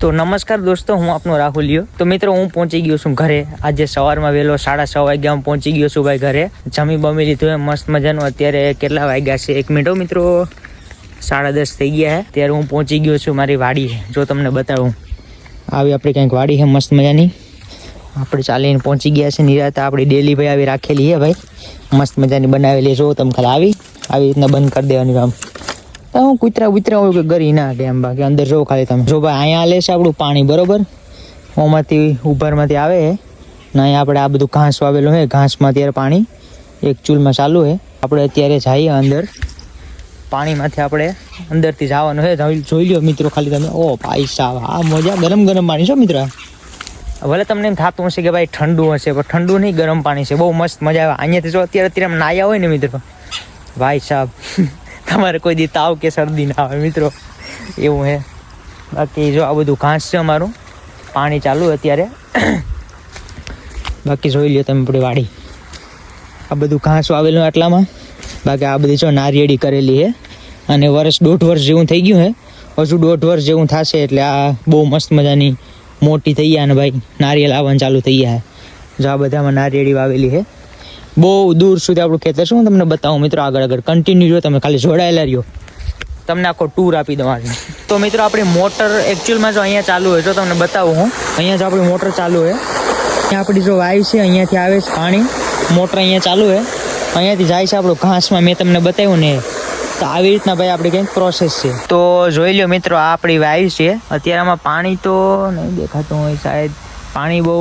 તો નમસ્કાર દોસ્તો, હું આપનો રાહુલિયો. તો મિત્રો હું પહોંચી ગયો છું ઘરે. આજે સવારમાં વહેલો 6:30 વાગ્યા હું પહોંચી ગયો છું ભાઈ ઘરે. જમી બમી લીધું મસ્ત મજાનું. અત્યારે કેટલા વાગ્યા છે 1 મિનિટ મિત્રો, 10:30 થઈ ગયા છે. ત્યારે હું પહોંચી ગયો છું મારી વાડી. જો તમને બતાવું, આવી આપણી કંઈક વાડી છે મસ્ત મજાની. આપણે ચાલીને પહોંચી ગયા છે. નિરાતે આપણી ડેલી ભાઈ આવી રાખેલી છે ભાઈ, મસ્ત મજાની બનાવેલી. જો તમે ખાલી આવી રીતના બંધ કરી દેવાની આમ. હું કૂતરા હોય કે ગરી ના કે એમ. બાકી અંદર જો ખાલી તમે જો ભાઈ, અહીંયા લે છે આપણું પાણી બરોબર. ઓમાંથી ઉભરમાંથી આવે છે ને અહીંયા આપણે આ બધું ઘાસ વાવેલું છે. ઘાસમાં અત્યારે પાણી એક ચૂલમાં ચાલુ છે. આપણે અત્યારે જઈએ અંદર પાણીમાંથી, આપણે અંદરથી જવાનું છે. જોઈ લો મિત્રો ખાલી તમે. ઓ ભાઈ સાહેબ, આ મજા, ગરમ પાણી છો મિત્ર. ભલે તમને એમ થતું હશે કે ભાઈ ઠંડુ હશે, પણ ઠંડુ નહીં, ગરમ પાણી છે. બહુ મસ્ત મજા આવે અહીંયાથી. જો અત્યારે આમ નાયા હોય ને મિત્રો, ભાઈ સાહેબ તમારે કોઈ દી તાવ કે શરદી ના આવે મિત્રો, એવું છે. બાકી જો આ બધું ઘાસ છે અમારું, પાણી ચાલુ અત્યારે. બાકી જોઈ લો તમે આપણી વાડી, આ બધું ઘાસ વાવેલું આટલામાં. બાકી આ બધી જો નારિયેળી કરેલી છે અને 1.5 વર્ષ જેવું થઈ ગયું છે. હજુ 1.5 વર્ષ જેવું થશે એટલે આ બહુ મસ્ત મજાની મોટી થઈ ગયા. અને ભાઈ નારિયેળ આવવાનું ચાલુ થઈ ગયા છે. જો આ બધામાં નારિયેળી વાવેલી છે. બહુ દૂર સુધી આપણું ખેતર છે. હું તમને બતાવું મિત્રો, આગળ કન્ટિન્યુ જો તમે, ખાલી જોડાયેલા રહ્યો. તમને આખો ટૂર આપી દઉં આજે. તો મિત્રો આપણી મોટર એકચ્યુઅલમાં જો અહીંયા ચાલુ હોય, જો તમને બતાવું હું, અહીંયા જો આપણી મોટર ચાલુ હોય, અહીંયા આપણી જો વાય છે, અહીંયાથી આવે છે પાણી. મોટર અહીંયા ચાલુ હોય, અહીંયાથી જાય છે આપણું ઘાસમાં. મેં તમને બતાવ્યું ને, તો આવી રીતના ભાઈ આપણી કંઈક પ્રોસેસ છે. તો જોઈ લો મિત્રો, આ આપણી વાય છે. અત્યારે આમાં પાણી તો નહીં દેખાતું હોય શાયદ, પાણી બહુ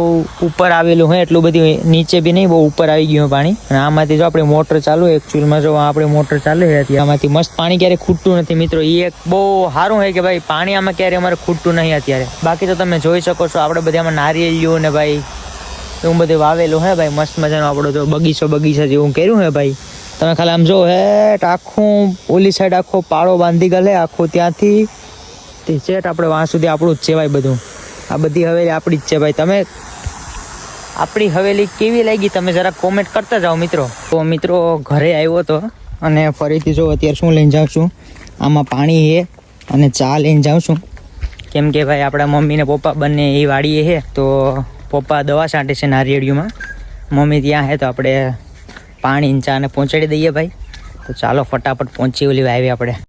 ઉપર આવેલું હોય, એટલું બધું નીચે બી નહીં, બહુ ઉપર આવી ગયું પાણી. અને આમાંથી જો આપણી મોટર ચાલુ હોય, એકચ્યુઅલમાં જો આપણી મોટર ચાલુ છે, આમાંથી મસ્ત પાણી ક્યારેય ખૂટતું નથી મિત્રો. એ એક બહુ સારું હોય કે ભાઈ પાણી આમાં ક્યારેય અમારે ખૂટતું નહીં અત્યારે. બાકી તો તમે જોઈ શકો છો, આપણે બધા આમાં નારિયેળીઓ ને ભાઈ એવું બધું વાવેલું હે ભાઈ, મસ્ત મજાનો આપણો તો બગીચા જેવું કર્યું હે ભાઈ. તમે ખાલી આમ જો હેઠ આખું ઓલી સાઈડ આખો પાળો બાંધી ગયેલો, આખું ત્યાંથી તે ચેટ આપણે વાં સુધી આપણું જ છે ભાઈ બધું. આ બધી હવેલી આપણી જ છે ભાઈ. તમે આપણી હવેલી કેવી લાગી તમે જરા કોમેન્ટ કરતા જાઓ મિત્રો. તો મિત્રો ઘરે આવ્યો હતો અને ફરીથી જો અત્યારે શું લઈને જાઉં છું, આમાં પાણી છે અને ચા લઈને જાઉં છું. કેમ કે ભાઈ આપણા મમ્મી ને પપ્પા બંને એ વાડીએ છે. તો પપ્પા દવા છાંટે છે નારિયેળીઓમાં, મમ્મી ત્યાં છે. તો આપણે પાણી ચા ને પહોંચાડી દઈએ ભાઈ. તો ચાલો ફટાફટ પહોંચી ઓલી વાવી આપણે.